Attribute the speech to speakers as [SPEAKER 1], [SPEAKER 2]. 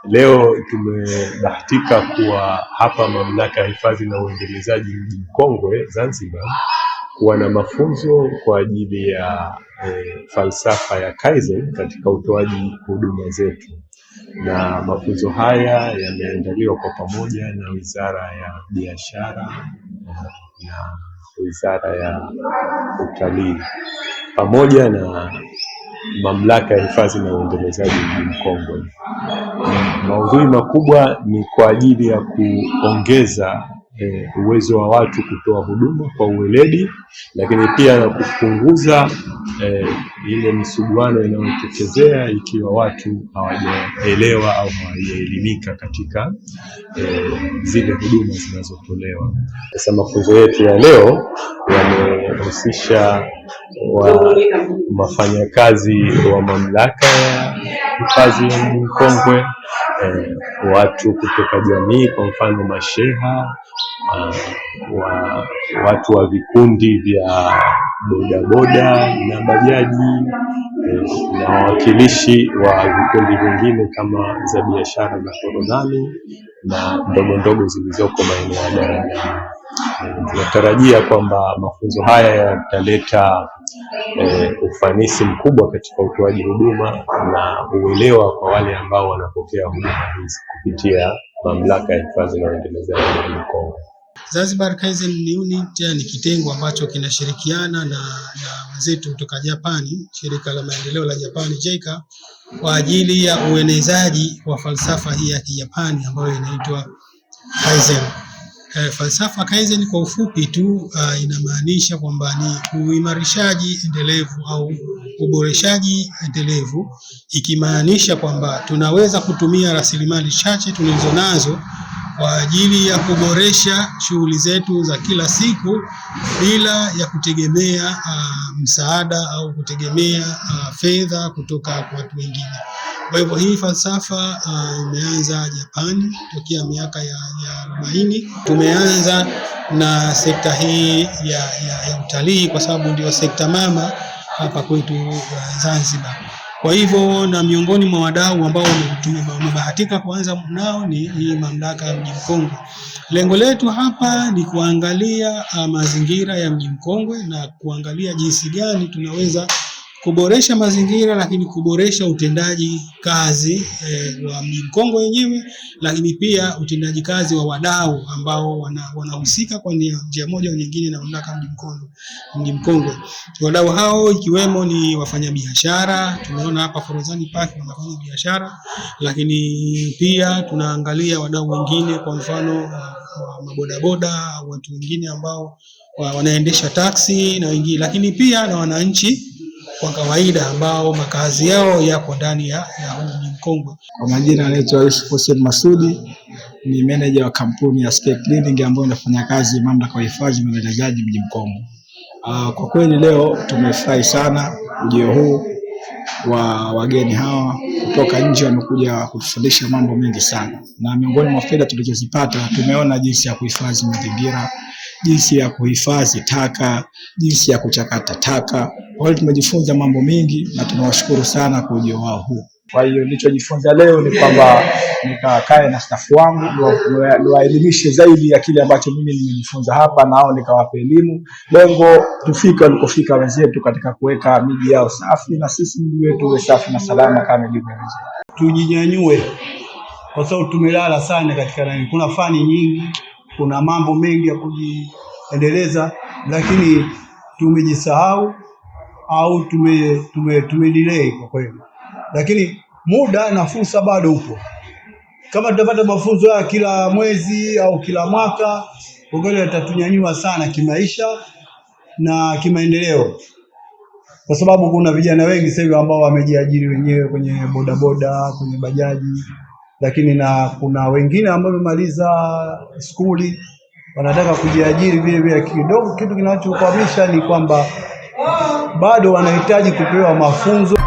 [SPEAKER 1] Leo tumebahatika kuwa hapa Mamlaka ya Hifadhi na Uendelezaji Mji Mkongwe Zanzibar, kuwa na mafunzo kwa ajili ya falsafa ya Kaizen katika utoaji huduma zetu, na mafunzo haya yameandaliwa kwa pamoja na Wizara ya Biashara na Wizara ya Utalii pamoja na Mamlaka ya Hifadhi na Uendelezaji Mji Mkongwe. Maudhui makubwa ni kwa ajili ya kuongeza uwezo wa watu kutoa huduma kwa uweledi, lakini pia na kupunguza ile misuguano inayotokezea ikiwa watu hawajaelewa au hawajaelimika katika zile huduma zinazotolewa. Sasa mafunzo yetu ya leo yamehusisha wafanyakazi wa Mamlaka ya Hifadhi ya Mji Mkongwe, watu kutoka jamii, kwa mfano masheha, watu wa vikundi vya bodaboda na bajaji, na wawakilishi wa vikundi vingine kama za biashara za korodani na ndogo ndogo zilizoko maeneo ya Darajani. Tunatarajia kwamba mafunzo haya yataleta ufanisi mkubwa katika utoaji huduma na uelewa kwa wale ambao wanapokea huduma hizi kupitia Mamlaka ya Hifadhi na Uendelezaji Mji Mkongwe.
[SPEAKER 2] Zanzibar Kaizen Unit ni kitengo ambacho kinashirikiana na wenzetu kutoka Japani, shirika la maendeleo la Japani JICA, kwa ajili ya uenezaji wa falsafa hii ya Kijapani ambayo inaitwa Kaizen. Falsafa Kaizen kwa ufupi tu inamaanisha kwamba ni uimarishaji endelevu au uboreshaji endelevu, ikimaanisha kwamba tunaweza kutumia rasilimali chache tulizonazo kwa ajili ya kuboresha shughuli zetu za kila siku bila ya kutegemea msaada au kutegemea fedha kutoka kwa watu wengine. Kwa hivyo hii falsafa imeanza Japani tokea miaka ya 40. Tumeanza na sekta hii ya utalii kwa sababu ndio sekta mama hapa kwetu Zanzibar. Kwa hivyo na miongoni mwa wadau ambao tumebahatika kuanza nao ni hii Mamlaka ya Mji Mkongwe. Lengo letu hapa ni kuangalia mazingira ya Mji Mkongwe na kuangalia jinsi gani tunaweza kuboresha mazingira, lakini kuboresha utendaji kazi wa Mji Mkongwe wenyewe, lakini pia utendaji kazi wa wadau ambao wanahusika kwa njia moja au nyingine na Mamlaka ya Mji Mkongwe. Wadau hao ikiwemo ni wafanyabiashara, tumeona hapa Forodhani Park wanafanya biashara, lakini pia tunaangalia wadau wengine, kwa mfano mabodaboda, watu wengine ambao wanaendesha taksi na wengine, lakini pia na wananchi kwa kawaida ambao makazi yao yako ndani ya Mji Mkongwe.
[SPEAKER 3] Kwa majina anaitwa Yusuf Hussein Masudi, ni manager wa kampuni ya Sky Cleaning ambayo inafanya kazi Mamlaka ya Hifadhi na Uendelezaji Mji Mkongwe. Kwa kweli leo tumefurahi sana ujio huu wa wageni hawa kutoka nje, wamekuja kutufundisha mambo mengi sana, na miongoni mwa faida tulizozipata tumeona jinsi ya kuhifadhi mazingira, jinsi ya kuhifadhi taka, jinsi ya kuchakata taka. Kwa hiyo tumejifunza mambo mengi na tunawashukuru sana kwa ujio wao huu. Kwa hiyo nilichojifunza leo ni kwamba nikakae na staff wangu niwaelimishe zaidi ya kile ambacho mimi nimejifunza hapa, nao nikawape elimu. Lengo tufike walikofika wenzetu katika kuweka miji yao safi, na sisi mji wetu uwe safi na salama kama ilivyo wenzetu.
[SPEAKER 4] Tujinyanyue kwa sababu tumelala sana katika nani. Kuna fani nyingi, kuna mambo mengi ya kujiendeleza, lakini tumejisahau au tumedelay kwa kweli. Lakini muda na fursa bado upo. Kama tutapata mafunzo ya kila mwezi au kila mwaka, kwa kweli yatatunyanyua sana kimaisha na kimaendeleo. Kwa sababu kuna vijana wengi sasa hivi ambao wamejiajiri wenyewe kwenye bodaboda, kwenye bajaji, lakini na kuna wengine ambao wamemaliza skuli wanataka kujiajiri vile vile. Kidogo kitu kinachokwamisha ni kwamba bado wanahitaji kupewa mafunzo.